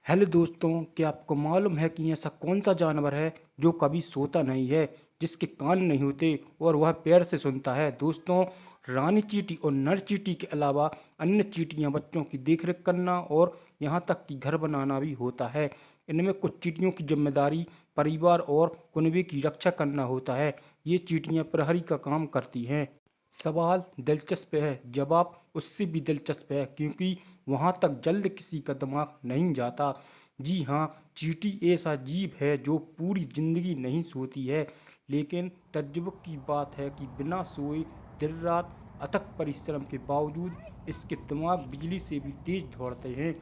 Hello दोस्तों, क्या आपको मालूम है कि ऐसा कौन सा जानवर है जो कभी सोता नहीं है, जिसके कान नहीं होते और वह पैर से सुनता है। दोस्तों, रानी चींटी और नर चींटी के अलावा अन्य चींटियां बच्चों की देखरेख करना और यहाँ तक कि घर बनाना भी होता है। इनमें कुछ चींटियों की जिम्मेदारी परिवार और कुनबे की रक्षा करना होता है। ये चींटियां प्रहरी का काम करती हैं। सवाल दिलचस्प है, जवाब उससे भी दिलचस्प है, क्योंकि वहां तक जल्द किसी का दिमाग नहीं जाता। जी हाँ, चींटी ऐसा जीव है जो पूरी जिंदगी नहीं सोती है, लेकिन तजुर्बे की बात है कि बिना सोए दिन रात अथक परिश्रम के बावजूद इसके दिमाग बिजली से भी तेज दौड़ते हैं।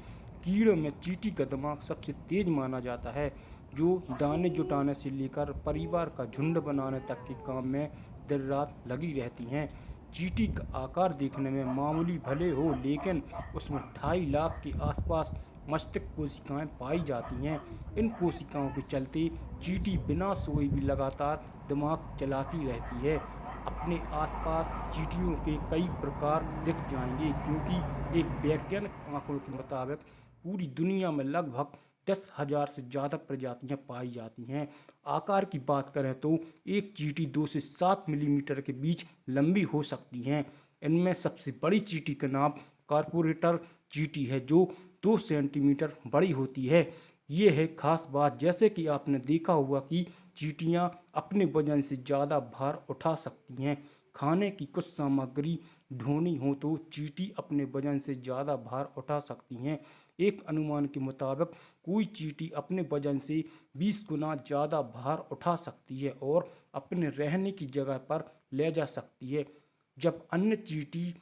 कीड़ों में चींटी का दिमाग सबसे तेज माना जाता है, जो दाने जुटाने से लेकर परिवार का झुंड बनाने तक के काम में दिन रात लगी रहती हैं। चींटी का आकार देखने में मामूली भले हो, लेकिन उसमें 2.5 लाख के आसपास मस्तिष्क कोशिकाएं पाई जाती हैं। इन कोशिकाओं के चलते चींटी बिना सोए भी लगातार दिमाग चलाती रहती है। अपने आसपास चींटियों के कई प्रकार दिख जाएंगे, क्योंकि एक वैज्ञानिक आंकड़ों के मुताबिक पूरी दुनिया में लगभग 10,000 से ज़्यादा प्रजातियां पाई जाती हैं। आकार की बात करें तो एक चींटी 2 से 7 मिलीमीटर के बीच लंबी हो सकती हैं। इनमें सबसे बड़ी चींटी का नाम कॉर्पोरेटर चींटी है, जो 2 सेंटीमीटर बड़ी होती है। ये है खास बात, जैसे कि आपने देखा होगा कि चींटियां अपने वजन से ज़्यादा भार उठा सकती हैं। खाने की कुछ सामग्री ढोनी हो तो चींटी अपने वजन से ज़्यादा भार उठा सकती हैं। एक अनुमान के मुताबिक कोई चींटी अपने वजन से 20 गुना ज़्यादा भार उठा सकती है और अपने रहने की जगह पर ले जा सकती है। जब अन्य चींटी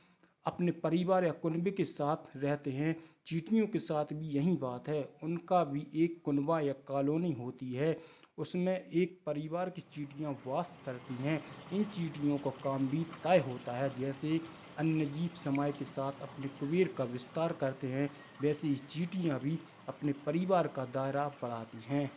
अपने परिवार या कुनबे के साथ रहते हैं, चींटियों के साथ भी यही बात है। उनका भी एक कुनबा या कॉलोनी होती है, उसमें एक परिवार की चींटियां वास करती हैं। इन चींटियों का काम भी तय होता है। जैसे अन्य जीव समय के साथ अपने कुबेर का विस्तार करते हैं, वैसे ही चींटियां भी अपने परिवार का दायरा बढ़ाती हैं।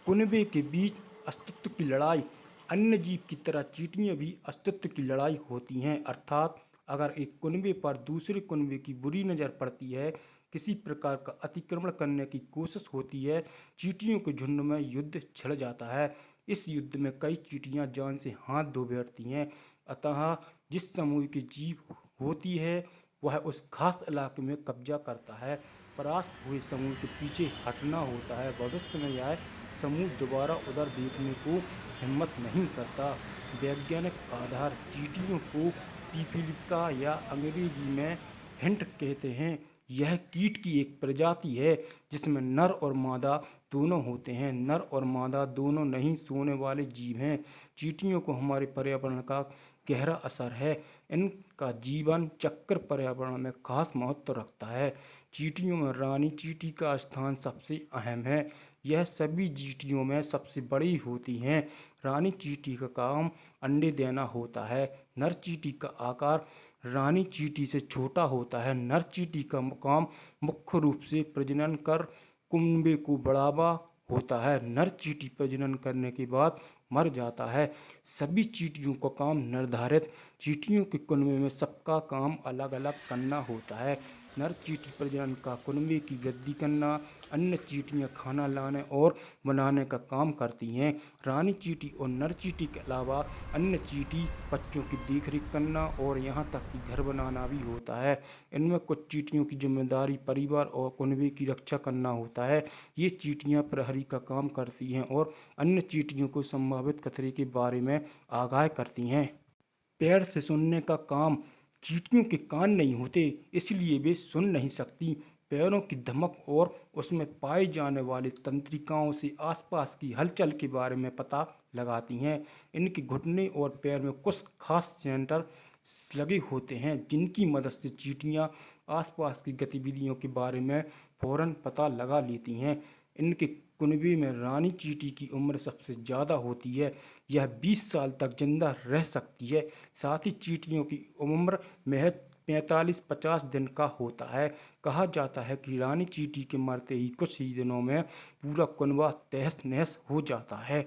कुनबे के बीच अस्तित्व की लड़ाई। अन्य जीव की तरह चींटियां भी अस्तित्व की लड़ाई होती हैं, अर्थात अगर एक कुनबे पर दूसरे कुनबे की बुरी नज़र पड़ती है, किसी प्रकार का अतिक्रमण करने की कोशिश होती है, चींटियों के झुंड में युद्ध छिड़ जाता है। इस युद्ध में कई चींटियां जान से हाथ धो बैठती हैं। अतः जिस समूह की जीव होती है, वह उस खास इलाके में कब्जा करता है। परास्त हुए समूह के पीछे हटना होता है। भविष्य में यह समूह दोबारा उधर देखने को हिम्मत नहीं करता। वैज्ञानिक आधार चींटियों को पिपीलिका या अंग्रेजी में हिंट कहते हैं। यह कीट की एक प्रजाति है जिसमें नर और मादा दोनों होते हैं। नर और मादा दोनों नहीं सोने वाले जीव हैं। चींटियों को हमारे पर्यावरण का गहरा असर है। इनका जीवन चक्र पर्यावरण में खास महत्व रखता है। चींटियों में रानी चींटी का स्थान सबसे अहम है। यह सभी चींटियों में सबसे बड़ी होती हैं। रानी चींटी का काम अंडे देना होता है। नर चींटी का आकार रानी चींटी से छोटा होता है। नर चींटी का काम मुख्य रूप से प्रजनन कर कुनबे को बढ़ावा होता है। नर चींटी प्रजनन करने के बाद मर जाता है। सभी चींटियों का काम निर्धारित। चींटियों के कुनबे में सबका काम अलग अलग करना होता है। नर चींटी प्रजनन का कुनबे की वृद्धि करना, अन्य चींटियां खाना लाने और बनाने का काम करती हैं। रानी चींटी और नर चींटी के अलावा अन्य चींटी बच्चों की देखरेख करना और यहाँ तक कि घर बनाना भी होता है। इनमें कुछ चींटियों की जिम्मेदारी परिवार और कुनबे की रक्षा करना होता है। ये चींटियां प्रहरी का काम करती हैं और अन्य चींटियों को संभावित खतरे के बारे में आगाह करती हैं। पैर से सुनने का काम। चींटियों के कान नहीं होते, इसलिए वे सुन नहीं सकती। पैरों की धमक और उसमें पाई जाने वाली तंत्रिकाओं से आसपास की हलचल के बारे में पता लगाती हैं। इनके घुटने और पैर में कुछ खास सेंटर लगे होते हैं, जिनकी मदद से चींटियां आसपास की गतिविधियों के बारे में फौरन पता लगा लेती हैं। इनके कुनबे में रानी चींटी की उम्र सबसे ज़्यादा होती है। यह 20 साल तक जिंदा रह सकती है। साथ ही चींटियों की उम्र महज 45-50 दिन का होता है। कहा जाता है कि रानी चींटी के मरते ही कुछ ही दिनों में पूरा कुनबा तहस नहस हो जाता है।